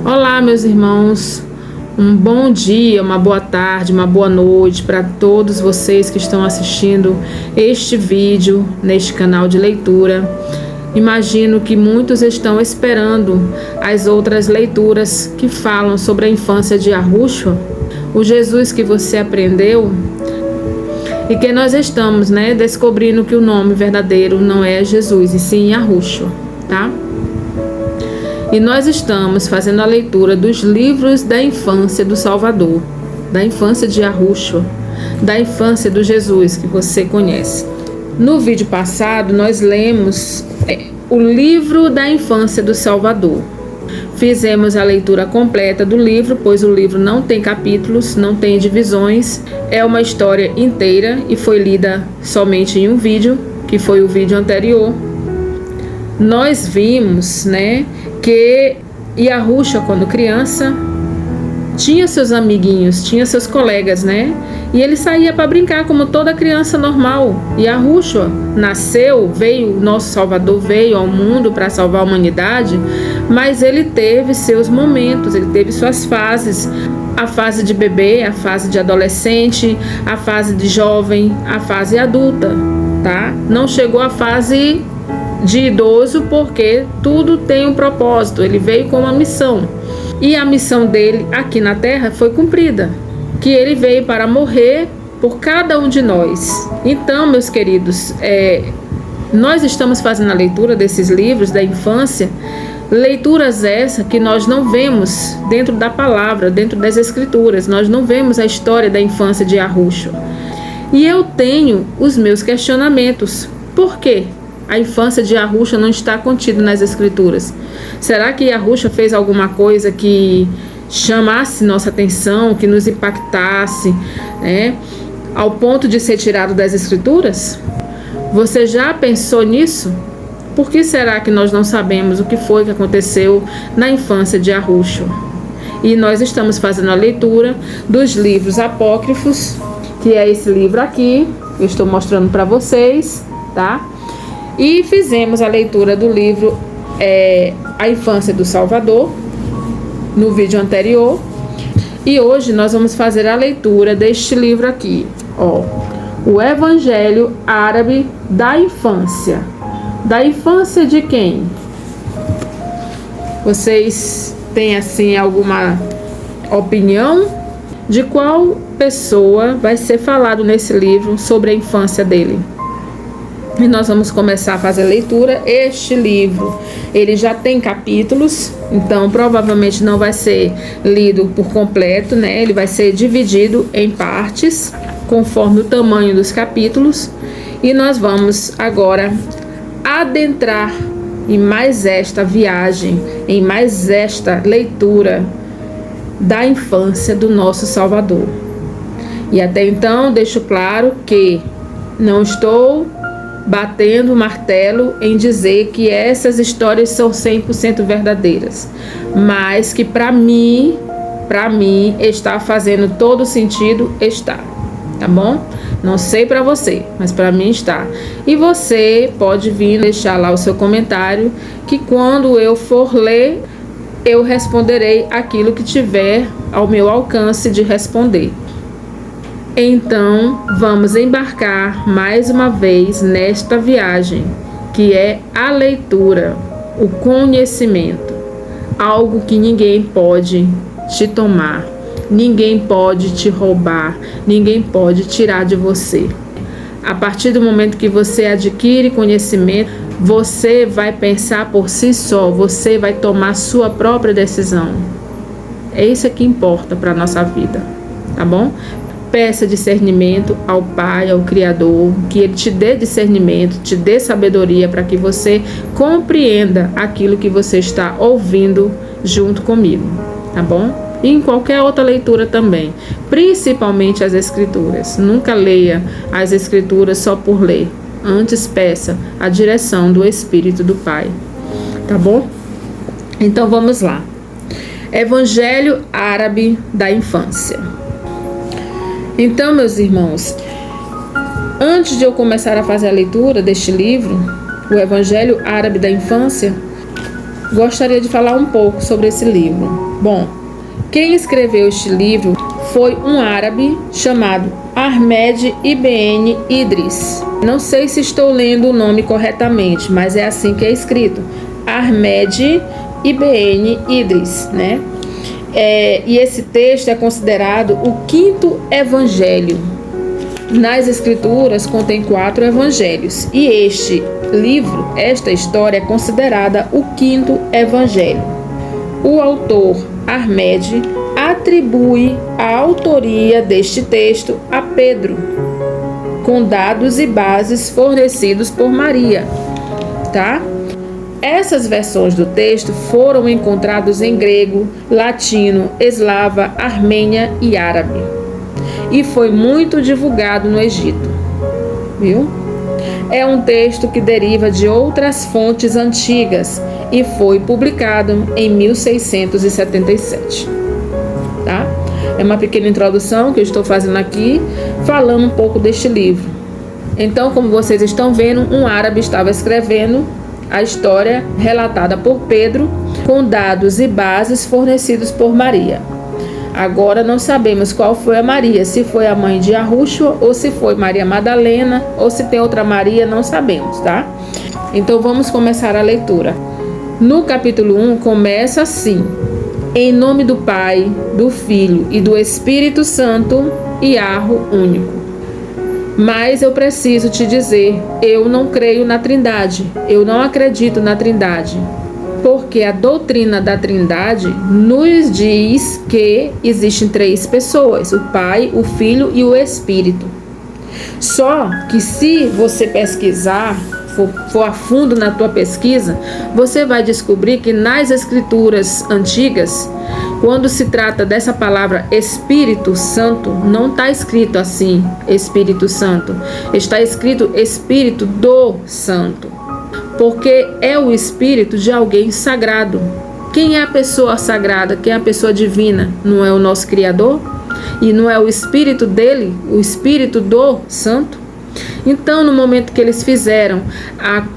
Olá, meus irmãos, um bom dia, uma boa tarde, uma boa noite para todos vocês que estão assistindo este vídeo neste canal de leitura. Imagino que muitos estão esperando as outras leituras que falam sobre a infância de Yahushua, o Jesus que você aprendeu, e que nós estamos, descobrindo que o nome verdadeiro não é Jesus, e sim Yahushua, tá? E nós estamos fazendo a leitura dos livros da infância do Salvador, da infância de Yahushua, da infância do Jesus que você conhece. No vídeo passado, nós lemos o livro da infância do Salvador. Fizemos a leitura completa do livro, pois o livro não tem capítulos, não tem divisões, é uma história inteira e foi lida somente em um vídeo, que foi o vídeo anterior. Nós vimos, que Yahushua, quando criança, tinha seus amiguinhos, tinha seus colegas, e ele saía para brincar como toda criança normal. Yahushua nasceu, o nosso Salvador veio ao mundo para salvar a humanidade, mas ele teve seus momentos, ele teve suas fases, a fase de bebê, a fase de adolescente, a fase de jovem, a fase adulta, tá? Não chegou à fase de idoso, porque tudo tem um propósito, ele veio com uma missão, e a missão dele aqui na terra foi cumprida, que ele veio para morrer por cada um de nós. Então, meus queridos, nós estamos fazendo a leitura desses livros da infância, leituras essas que nós não vemos dentro da palavra, dentro das escrituras, nós não vemos a história da infância de Yahushua, e eu tenho os meus questionamentos. Por quê? A infância de Yahushua não está contida nas escrituras. Será que Yahushua fez alguma coisa que chamasse nossa atenção, que nos impactasse, ao ponto de ser tirado das escrituras? Você já pensou nisso? Por que será que nós não sabemos o que foi que aconteceu na infância de Yahushua? E nós estamos fazendo a leitura dos livros apócrifos, que é esse livro aqui, eu estou mostrando para vocês, tá? E fizemos a leitura do livro A Infância do Salvador, no vídeo anterior. E hoje nós vamos fazer a leitura deste livro aqui, o Evangelho Árabe da Infância. Da infância de quem? Vocês têm, assim, alguma opinião de qual pessoa vai ser falado nesse livro sobre a infância dele? E nós vamos começar a fazer a leitura. Este livro, ele já tem capítulos, então provavelmente não vai ser lido por completo, Ele vai ser dividido em partes, conforme o tamanho dos capítulos. E nós vamos agora adentrar em mais esta viagem, em mais esta leitura da infância do nosso Salvador. E até então deixo claro que não estou batendo o martelo em dizer que essas histórias são 100% verdadeiras, mas que para mim está fazendo todo sentido, está, tá bom? Não sei para você, mas para mim está. E você pode vir deixar lá o seu comentário, que quando eu for ler, eu responderei aquilo que tiver ao meu alcance de responder. Então, vamos embarcar mais uma vez nesta viagem, que é a leitura, o conhecimento, algo que ninguém pode te tomar, ninguém pode te roubar, ninguém pode tirar de você. A partir do momento que você adquire conhecimento, você vai pensar por si só, você vai tomar sua própria decisão. É isso que importa para a nossa vida, tá bom? Peça discernimento ao Pai, ao Criador, que Ele te dê discernimento, te dê sabedoria para que você compreenda aquilo que você está ouvindo junto comigo, tá bom? E em qualquer outra leitura também, principalmente as Escrituras. Nunca leia as Escrituras só por ler, antes peça a direção do Espírito do Pai, tá bom? Então vamos lá. Evangelho Árabe da Infância. Então, meus irmãos, antes de eu começar a fazer a leitura deste livro, o Evangelho Árabe da Infância, gostaria de falar um pouco sobre esse livro. Bom, quem escreveu este livro foi um árabe chamado Ahmed Ibn Idris. Não sei se estou lendo o nome corretamente, mas é assim que é escrito. Ahmed Ibn Idris, né? E esse texto é considerado o 5º evangelho. Nas escrituras contém 4 evangelhos e este livro, esta história é considerada o 5º evangelho. O autor Ahmed atribui a autoria deste texto a Pedro, com dados e bases fornecidos por Maria, tá? Essas versões do texto foram encontradas em grego, latino, eslava, armênia e árabe, e foi muito divulgado no Egito, viu? É um texto que deriva de outras fontes antigas e foi publicado em 1677, tá? É uma pequena introdução que eu estou fazendo aqui, falando um pouco deste livro. Então, como vocês estão vendo, um árabe estava escrevendo a história relatada por Pedro, com dados e bases fornecidos por Maria. Agora não sabemos qual foi a Maria, se foi a mãe de Yahushua, ou se foi Maria Madalena, ou se tem outra Maria, não sabemos, tá? Então vamos começar a leitura. No capítulo 1 começa assim: em nome do Pai, do Filho e do Espírito Santo, Iarro único. Mas eu preciso te dizer, eu não creio na Trindade, eu não acredito na Trindade, porque a doutrina da Trindade nos diz que existem 3 pessoas, o Pai, o Filho e o Espírito. Só que se você pesquisar, for a fundo na tua pesquisa, você vai descobrir que nas escrituras antigas, quando se trata dessa palavra Espírito Santo, não está escrito assim, Espírito Santo. Está escrito Espírito do Santo, porque é o espírito de alguém sagrado. Quem é a pessoa sagrada? Quem é a pessoa divina? Não é o nosso Criador? E não é o espírito dele, o Espírito do Santo? Então, no momento que eles fizeram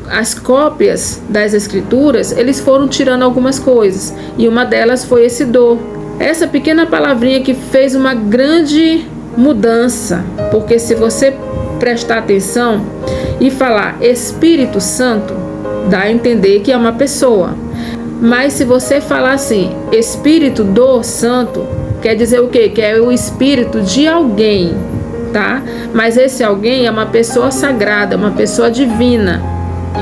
as cópias das escrituras, eles foram tirando algumas coisas, e uma delas foi esse do. Essa pequena palavrinha que fez uma grande mudança, porque se você prestar atenção e falar Espírito Santo, dá a entender que é uma pessoa. Mas se você falar assim, Espírito do Santo, quer dizer o quê? Que é o espírito de alguém, tá? Mas esse alguém é uma pessoa sagrada, uma pessoa divina,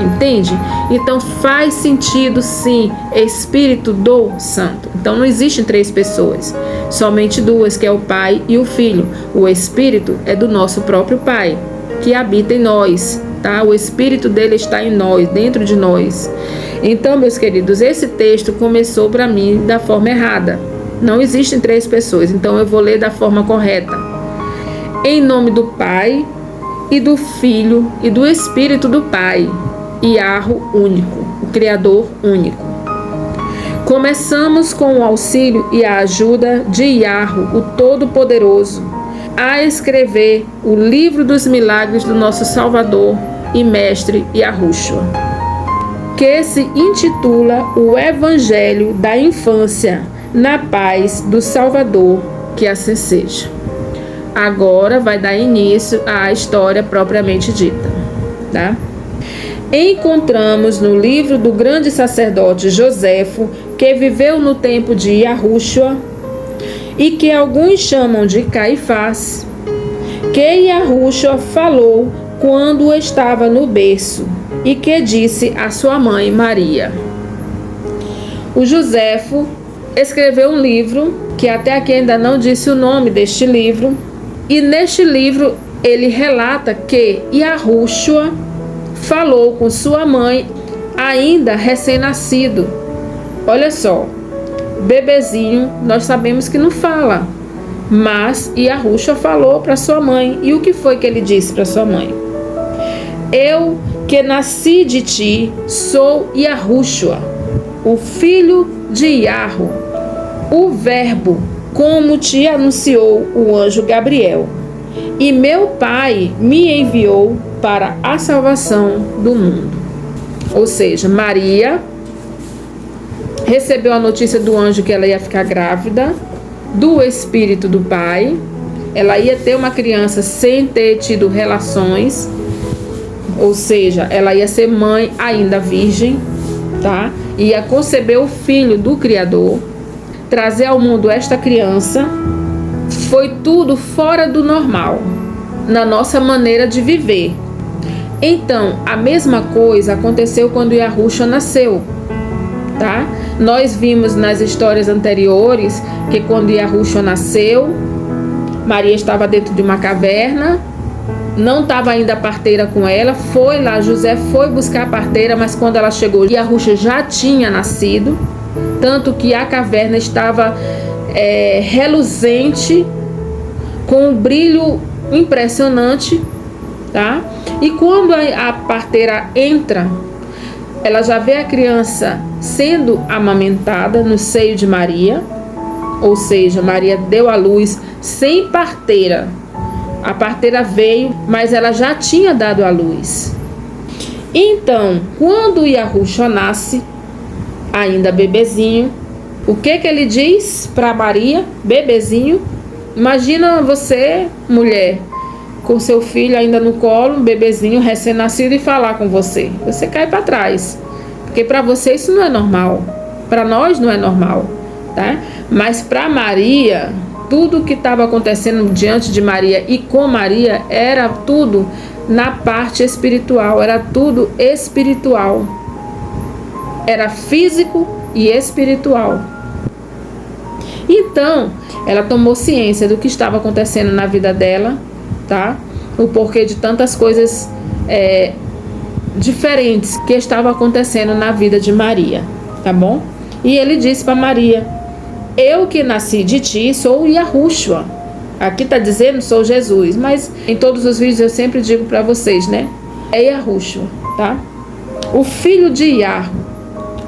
entende? Então faz sentido sim, Espírito do Santo. Então não existem 3 pessoas, somente 2, que é o Pai e o Filho. O Espírito é do nosso próprio Pai, que habita em nós, tá? O Espírito dele está em nós, dentro de nós. Então, meus queridos, esse texto começou para mim da forma errada. Não existem 3 pessoas, então eu vou ler da forma correta. Em nome do Pai, e do Filho, e do Espírito do Pai, Iarro único, o Criador único. Começamos com o auxílio e a ajuda de Iarro, o Todo-Poderoso, a escrever o livro dos milagres do nosso Salvador e Mestre Yahushua, que se intitula o Evangelho da Infância na Paz do Salvador, que assim seja. Agora vai dar início à história propriamente dita, tá? Encontramos no livro do grande sacerdote Joséfo, que viveu no tempo de Yahushua e que alguns chamam de Caifás, que Yahushua falou quando estava no berço e que disse à sua mãe Maria. O Joséfo escreveu um livro, que até aqui ainda não disse o nome deste livro, e neste livro ele relata que Yahushua falou com sua mãe ainda recém-nascido. Olha só, bebezinho, nós sabemos que não fala, mas Yahushua falou para sua mãe. E o que foi que ele disse para sua mãe? Eu que nasci de ti sou Yahushua, o filho de Iarro, o verbo, como te anunciou o anjo Gabriel, e meu pai me enviou para a salvação do mundo. Ou seja, Maria recebeu a notícia do anjo que ela ia ficar grávida do espírito do pai. Ela ia ter uma criança sem ter tido relações, ou seja, ela ia ser mãe ainda virgem, tá? Ia conceber o filho do Criador, trazer ao mundo esta criança. Foi tudo fora do normal, na nossa maneira de viver. Então, a mesma coisa aconteceu quando Yahushua nasceu, tá? Nós vimos nas histórias anteriores que quando Yahushua nasceu, Maria estava dentro de uma caverna, não estava ainda a parteira com ela, foi lá, José foi buscar a parteira, mas quando ela chegou, Yahushua já tinha nascido, tanto que a caverna estava reluzente, com um brilho impressionante, tá? E quando a parteira entra, ela já vê a criança sendo amamentada no seio de Maria, ou seja, Maria deu à luz sem parteira. A parteira veio, mas ela já tinha dado à luz. Então, quando Yahushua nasce, ainda bebezinho, o que ele diz para Maria? Bebezinho. Imagina você, mulher, com seu filho ainda no colo, um bebezinho recém-nascido, e falar com você. Você cai para trás, porque para você isso não é normal. Para nós não é normal, tá? Mas para Maria, tudo que estava acontecendo diante de Maria e com Maria era tudo na parte espiritual, era tudo espiritual. Era físico e espiritual. Então, ela tomou ciência do que estava acontecendo na vida dela, tá? O porquê de tantas coisas diferentes que estavam acontecendo na vida de Maria, tá bom? E ele disse para Maria: eu que nasci de ti sou Yahushua. Aqui está dizendo sou Jesus, mas em todos os vídeos eu sempre digo para vocês, né? É Yahushua, tá? O filho de Yah,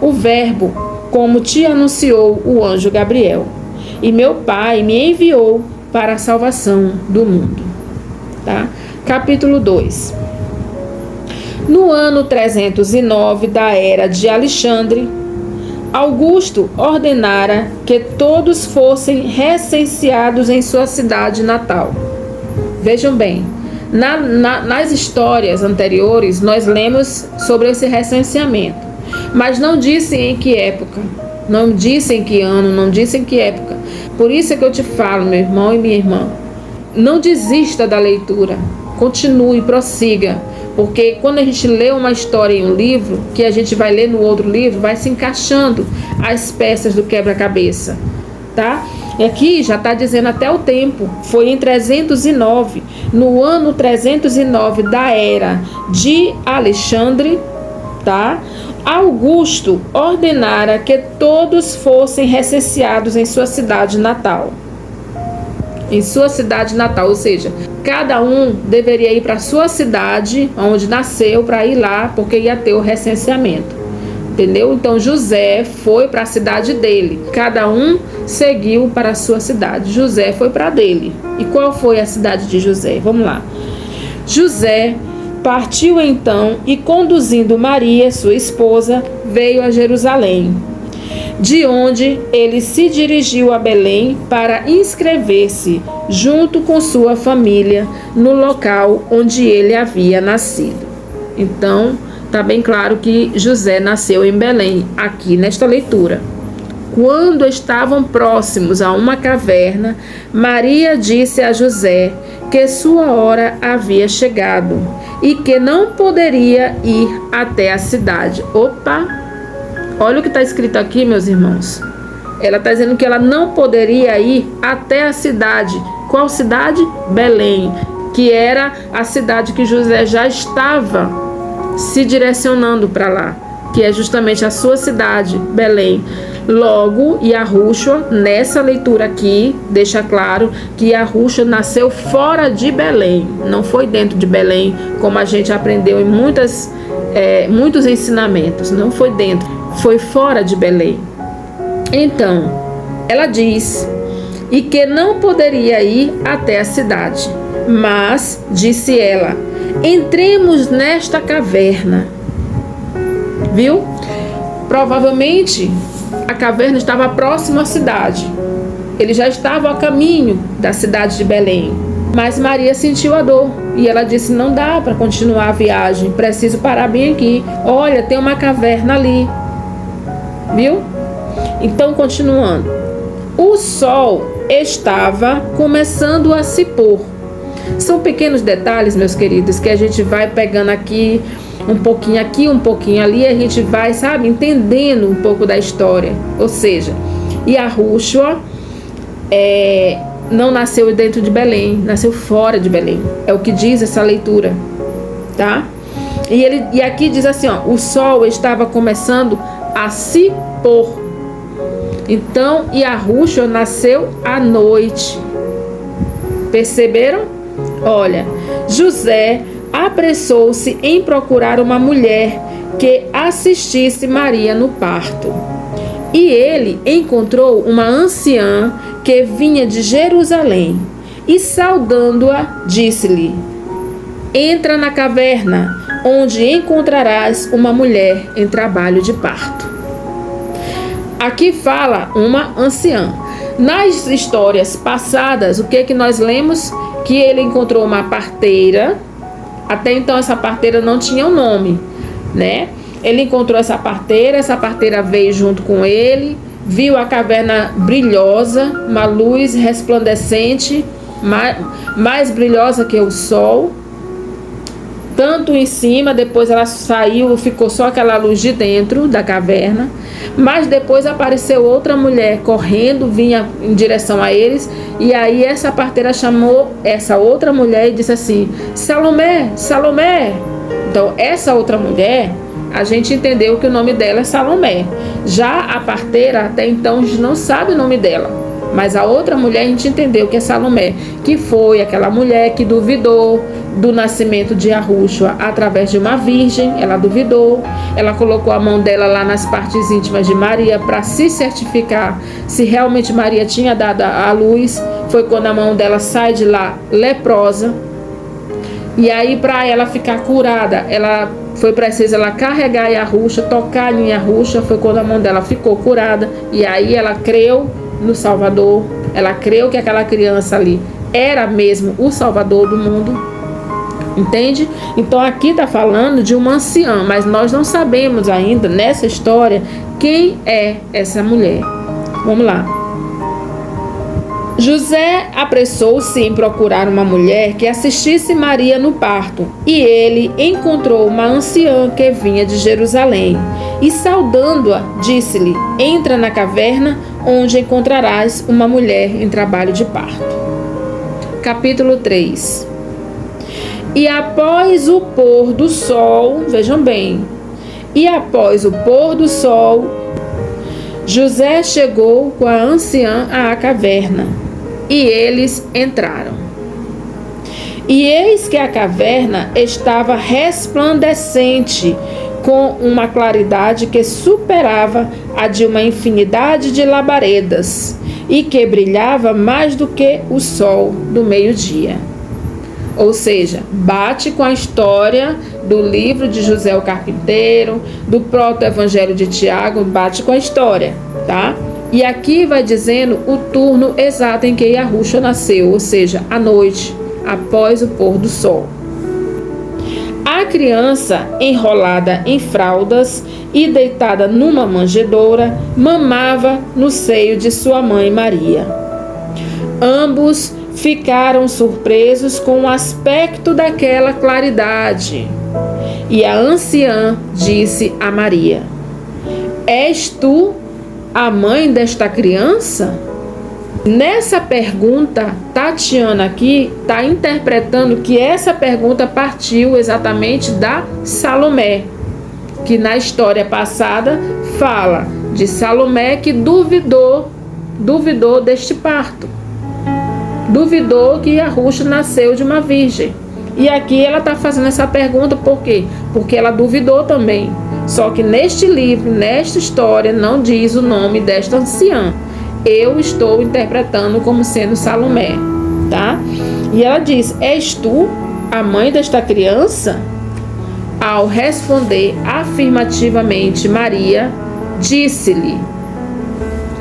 o verbo, como te anunciou o anjo Gabriel. E meu pai me enviou para a salvação do mundo, tá? Capítulo 2. No ano 309 da era de Alexandre, Augusto ordenara que todos fossem recenseados em sua cidade natal. Vejam bem, nas histórias anteriores nós lemos sobre esse recenseamento, mas não dizem em que época, não dizem que ano, não dizem que época. Por isso é que eu te falo, meu irmão e minha irmã, não desista da leitura, continue, prossiga. Porque quando a gente lê uma história em um livro, que a gente vai ler no outro livro, vai se encaixando as peças do quebra-cabeça, tá? E aqui já está dizendo até o tempo, foi em 309, no ano 309 da era de Alexandre, tá? Augusto ordenara que todos fossem recenseados em sua cidade natal. Em sua cidade natal, ou seja, cada um deveria ir para sua cidade, onde nasceu, para ir lá, porque ia ter o recenseamento. Entendeu? Então José foi para a cidade dele. Cada um seguiu para a sua cidade. José foi para a dele. E qual foi a cidade de José? Vamos lá. José partiu então e, conduzindo Maria, sua esposa, veio a Jerusalém, de onde ele se dirigiu a Belém para inscrever-se junto com sua família no local onde ele havia nascido. Então, está bem claro que José nasceu em Belém, aqui nesta leitura. Quando estavam próximos a uma caverna, Maria disse a José que sua hora havia chegado e que não poderia ir até a cidade. Opa! Olha o que está escrito aqui, meus irmãos. Ela está dizendo que ela não poderia ir até a cidade. Qual cidade? Belém, que era a cidade que José já estava se direcionando para lá, que é justamente a sua cidade, Belém. Logo, Yahushua, nessa leitura aqui, deixa claro que Yahushua nasceu fora de Belém, não foi dentro de Belém, como a gente aprendeu em muitos ensinamentos, não foi dentro, foi fora de Belém. Então, ela diz, e que não poderia ir até a cidade, mas, disse ela, entremos nesta caverna. Viu? Provavelmente A caverna estava próxima à cidade. Ele já estava a caminho da cidade de Belém. Mas Maria sentiu a dor e ela disse: não dá para continuar a viagem, preciso parar bem aqui. Olha, tem uma caverna ali. Viu? Então, continuando. O sol estava começando a se pôr. São pequenos detalhes, meus queridos, que a gente vai pegando aqui, um pouquinho ali, a gente vai, sabe, entendendo um pouco da história. Ou seja, Yahushua não nasceu dentro de Belém, nasceu fora de Belém. É o que diz essa leitura, tá? E aqui diz assim, ó, o sol estava começando a se pôr. Então, Yahushua nasceu à noite. Perceberam? Olha, José apressou-se em procurar uma mulher que assistisse Maria no parto. E ele encontrou uma anciã que vinha de Jerusalém. E saudando-a, disse-lhe: entra na caverna, onde encontrarás uma mulher em trabalho de parto. Aqui fala uma anciã. Nas histórias passadas, o que nós lemos? Que ele encontrou uma parteira. Até então essa parteira não tinha um nome, né? Ele encontrou essa parteira veio junto com ele, viu a caverna brilhosa, uma luz resplandecente, mais brilhosa que o sol, tanto em cima, depois ela saiu, ficou só aquela luz de dentro da caverna, mas depois apareceu outra mulher correndo, vinha em direção a eles, e aí essa parteira chamou essa outra mulher e disse assim: Salomé, Salomé. Então essa outra mulher, a gente entendeu que o nome dela é Salomé. Já a parteira, até então a gente não sabe o nome dela, mas a outra mulher a gente entendeu que é Salomé, que foi aquela mulher que duvidou do nascimento de Yahushua através de uma virgem. Ela duvidou, ela colocou a mão dela lá nas partes íntimas de Maria para se certificar se realmente Maria tinha dado a luz. Foi quando a mão dela sai de lá leprosa, e aí para ela ficar curada, foi preciso ela carregar Yahushua, tocar em Yahushua. Foi quando a mão dela ficou curada, e aí ela creu no Salvador, ela creu que aquela criança ali era mesmo o Salvador do mundo. Entende? Então aqui está falando de uma anciã, mas nós não sabemos ainda nessa história quem é essa mulher. Vamos lá. José apressou-se em procurar uma mulher que assistisse Maria no parto, e ele encontrou uma anciã que vinha de Jerusalém. E saudando-a, disse-lhe: entra na caverna, onde encontrarás uma mulher em trabalho de parto. Capítulo 3. E após o pôr do sol, vejam bem, e após o pôr do sol, José chegou com a anciã à caverna, e eles entraram. E eis que a caverna estava resplandecente, com uma claridade que superava a de uma infinidade de labaredas, e que brilhava mais do que o sol do meio-dia. Ou seja, bate com a história do livro de José o Carpinteiro, do proto-evangelho de Tiago, bate com a história, tá? E aqui vai dizendo o turno exato em que Yahushua nasceu, ou seja, à noite, após o pôr do sol. A criança, enrolada em fraldas e deitada numa manjedoura, mamava no seio de sua mãe Maria. Ambos ficaram surpresos com o aspecto daquela claridade. E a anciã disse a Maria: és tu a mãe desta criança? Nessa pergunta, Tatiana aqui está interpretando que essa pergunta partiu exatamente da Salomé, que na história passada fala de Salomé que duvidou deste parto. Duvidou que Yahushua nasceu de uma virgem. E aqui ela está fazendo essa pergunta por quê? Porque ela duvidou também. Só que neste livro, nesta história, não diz o nome desta anciã. Eu estou interpretando como sendo Salomé, tá? E ela diz: és tu a mãe desta criança? Ao responder afirmativamente, Maria disse-lhe: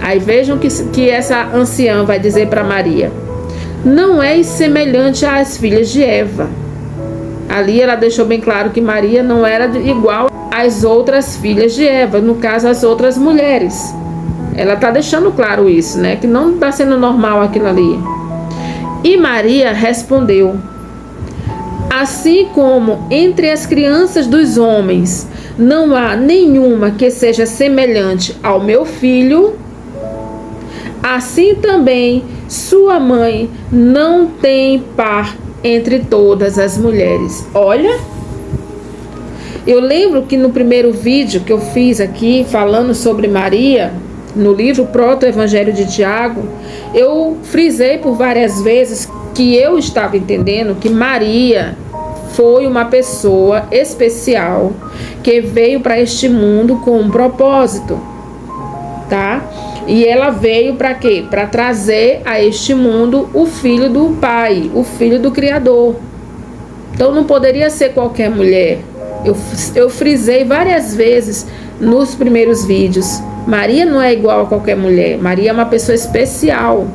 Aí vejam que essa anciã vai dizer para Maria: não és semelhante às filhas de Eva. Ali ela deixou bem claro que Maria não era igual às outras filhas de Eva, no caso as outras mulheres. Ela está deixando claro isso, né? Que não está sendo normal aquilo ali. E Maria respondeu: assim como entre as crianças dos homens não há nenhuma que seja semelhante ao meu filho, assim também sua mãe não tem par entre todas as mulheres. Olha, eu lembro que no primeiro vídeo que eu fiz aqui falando sobre Maria, no livro Proto-Evangelho de Tiago, eu frisei por várias vezes que eu estava entendendo que Maria foi uma pessoa especial que veio para este mundo com um propósito, tá? E ela veio para quê? Para trazer a este mundo o filho do Pai, o filho do Criador. Então não poderia ser qualquer mulher. Eu frisei várias vezes nos primeiros vídeos: Maria não é igual a qualquer mulher. Maria é uma pessoa especial.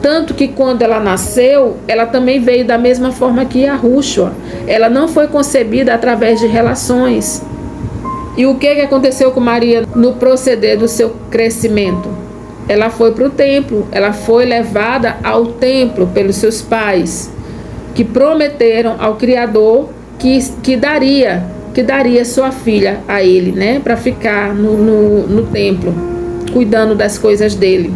Tanto que quando ela nasceu, ela também veio da mesma forma que Yahushua. Ela não foi concebida através de relações. E o que aconteceu com Maria no proceder do seu crescimento? Ela foi para o templo, ela foi levada ao templo pelos seus pais, que prometeram ao Criador que daria sua filha a ele, né, para ficar no templo, cuidando das coisas dele.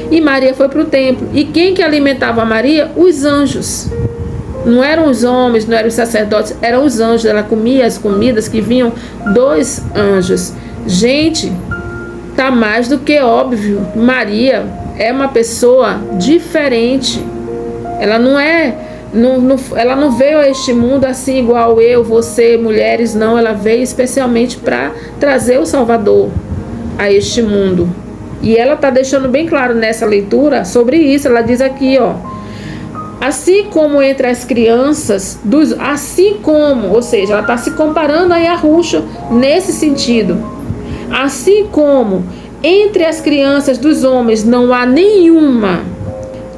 E Maria foi para o templo. E quem que alimentava Maria? Os anjos. Não eram os homens, não eram os sacerdotes, eram os anjos. Ela comia as comidas que vinham dos anjos. Gente, tá mais do que óbvio. Maria é uma pessoa diferente. Ela ela não veio a este mundo assim igual eu, você, mulheres, não. Ela veio especialmente para trazer o Salvador a este mundo. E ela está deixando bem claro nessa leitura sobre isso. Ela diz aqui, ó: assim como entre as crianças, ou seja, ela está se comparando a Yahushua nesse sentido. Assim como entre as crianças dos homens não há nenhuma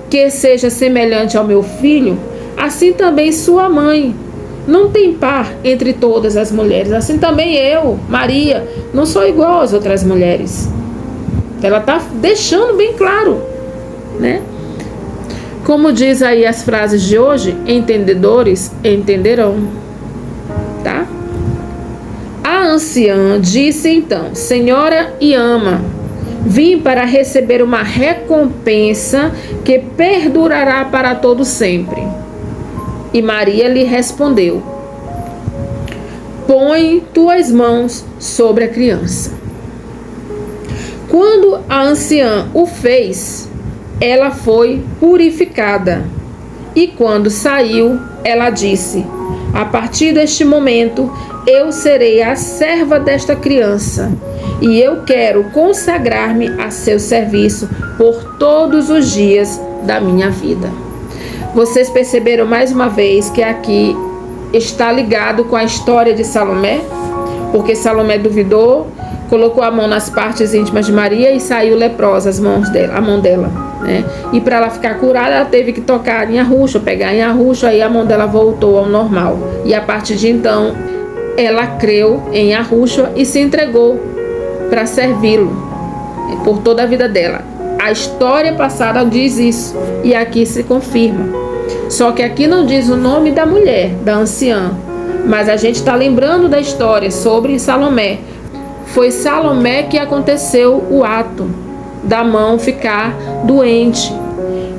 que seja semelhante ao meu filho, assim também sua mãe não tem par entre todas as mulheres. Assim também eu, Maria, não sou igual às outras mulheres. Ela está deixando bem claro, né? Como diz aí as frases de hoje: entendedores entenderão, tá? A anciã disse então: Senhora Iama, vim para receber uma recompensa que perdurará para todo sempre. E Maria lhe respondeu: põe tuas mãos sobre a criança. Quando a anciã o fez, ela foi purificada. E quando saiu, ela disse: a partir deste momento, eu serei a serva desta criança, e eu quero consagrar-me a seu serviço por todos os dias da minha vida. Vocês perceberam mais uma vez que aqui está ligado com a história de Salomé? Porque Salomé duvidou, colocou a mão nas partes íntimas de Maria e saiu leprosa a mão dela, né? E para ela ficar curada, ela teve que tocar em Yahushua, pegar em Yahushua, aí a mão dela voltou ao normal. E a partir de então, ela creu em Yahushua e se entregou para servi-lo por toda a vida dela. A história passada diz isso e aqui se confirma. Só que aqui não diz o nome da mulher, da anciã, mas a gente está lembrando da história sobre Salomé. Foi Salomé que aconteceu o ato da mão ficar doente.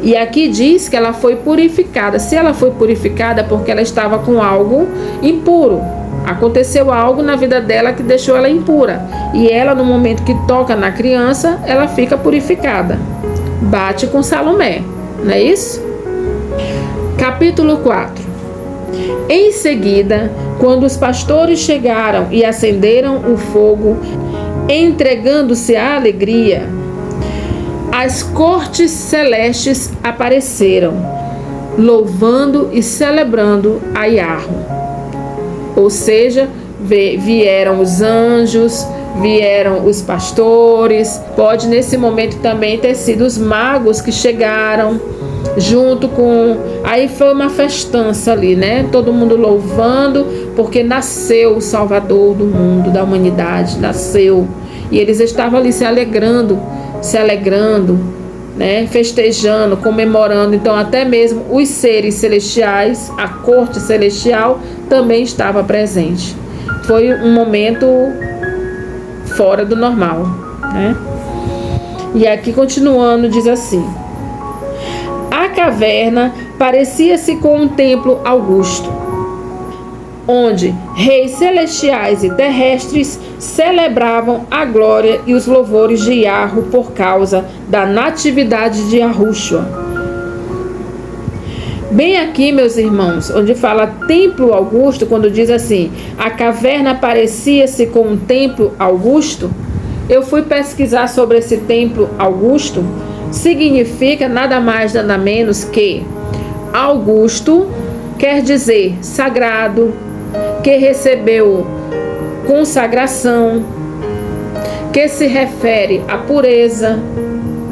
E aqui diz que ela foi purificada. Se ela foi purificada, porque ela estava com algo impuro. Aconteceu algo na vida dela que deixou ela impura. E ela, no momento que toca na criança, ela fica purificada. Bate com Salomé, não é isso? Capítulo 4. Em seguida, quando os pastores chegaram e acenderam o fogo, entregando-se à alegria, as cortes celestes apareceram, louvando e celebrando a Yahweh. Ou seja, vieram os anjos, vieram os pastores, pode nesse momento também ter sido os magos que chegaram junto com... Aí foi uma festança ali, né? Todo mundo louvando, porque nasceu o Salvador do mundo, da humanidade, nasceu. E eles estavam ali se alegrando, né? Festejando, comemorando. Então até mesmo os seres celestiais, a corte celestial também estava presente. Foi um momento fora do normal, né? E aqui continuando diz assim: a caverna parecia-se com um templo augusto, onde reis celestiais e terrestres celebravam a glória e os louvores de Yahweh por causa da natividade de Yahushua. Bem aqui, meus irmãos, onde fala templo augusto, quando diz assim, a caverna parecia-se com um templo augusto, eu fui pesquisar sobre esse templo augusto. Significa nada mais, nada menos que augusto quer dizer sagrado, que recebeu consagração, que se refere à pureza,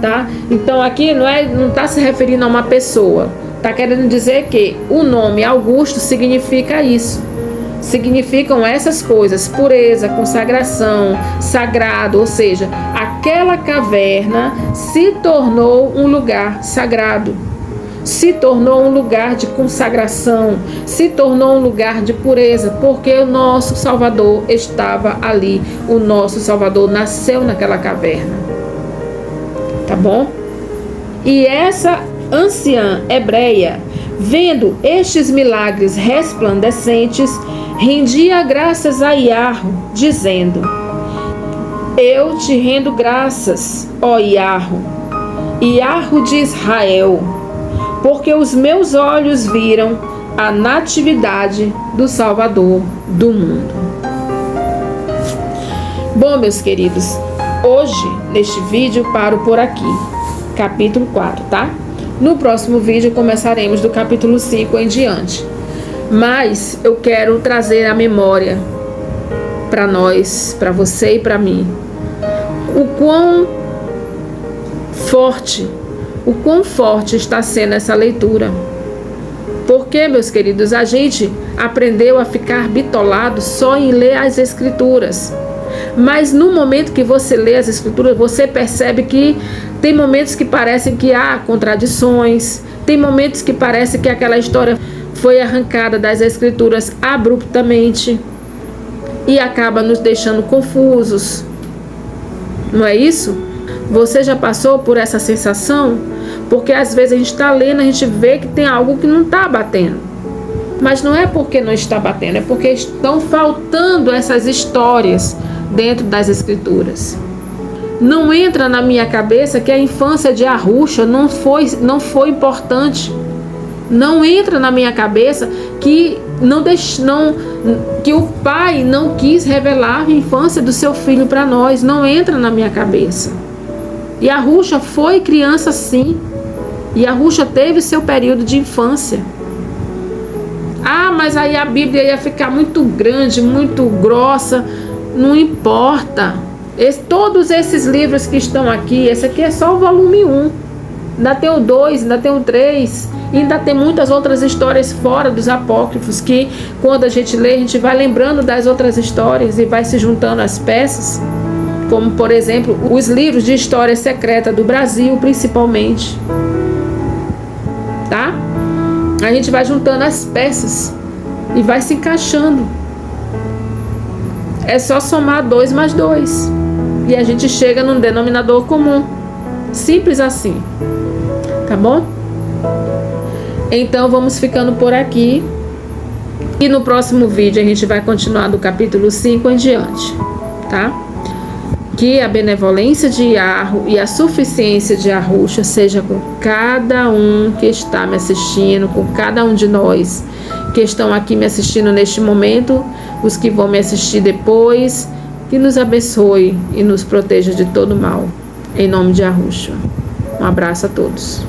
tá? Então aqui não está se referindo a uma pessoa, está querendo dizer que o nome Augusto significa isso. Significam essas coisas: pureza, consagração, sagrado, ou seja, aquela caverna se tornou um lugar sagrado, se tornou um lugar de consagração, se tornou um lugar de pureza, porque o nosso Salvador estava ali, o nosso Salvador nasceu naquela caverna, tá bom? E essa anciã hebreia, vendo estes milagres resplandecentes, rendia graças a Yahweh, dizendo: eu te rendo graças, ó Yahweh, Yahweh de Israel, porque os meus olhos viram a natividade do Salvador do mundo. Bom, meus queridos, hoje, neste vídeo, paro por aqui, capítulo 4, tá? No próximo vídeo começaremos do capítulo 5 em diante. Mas eu quero trazer à memória para nós, para você e para mim, o quão forte está sendo essa leitura. Porque, meus queridos, a gente aprendeu a ficar bitolado só em ler as Escrituras. Mas no momento que você lê as Escrituras, você percebe que tem momentos que parecem que há contradições, tem momentos que parece que aquela história foi arrancada das Escrituras abruptamente e acaba nos deixando confusos. Não é isso? Você já passou por essa sensação? Porque às vezes a gente está lendo, a gente vê que tem algo que não está batendo. Mas não é porque não está batendo, é porque estão faltando essas histórias dentro das Escrituras. Não entra na minha cabeça que a infância de Yahushua não foi importante. Não entra na minha cabeça que que o pai não quis revelar a infância do seu filho para nós. Não entra na minha cabeça. Yahushua foi criança, sim. Yahushua teve seu período de infância. Ah, mas aí a Bíblia ia ficar muito grande, muito grossa. Não importa. Todos esses livros que estão aqui, esse aqui é só o volume 1. Ainda tem o 2, ainda tem o 3. E ainda tem muitas outras histórias fora dos apócrifos que, quando a gente lê, a gente vai lembrando das outras histórias e vai se juntando as peças. Como, por exemplo, os livros de história secreta do Brasil, principalmente. Tá? A gente vai juntando as peças e vai se encaixando. É só somar 2 mais 2. E a gente chega num denominador comum. Simples assim. Tá bom? Então vamos ficando por aqui. E no próximo vídeo a gente vai continuar do capítulo 5 em diante. Tá? Que a benevolência de Yahweh e a suficiência de Yahushua seja com cada um que está me assistindo, com cada um de nós que estão aqui me assistindo neste momento, os que vão me assistir depois, que nos abençoe e nos proteja de todo mal. Em nome de Yahushua. Um abraço a todos.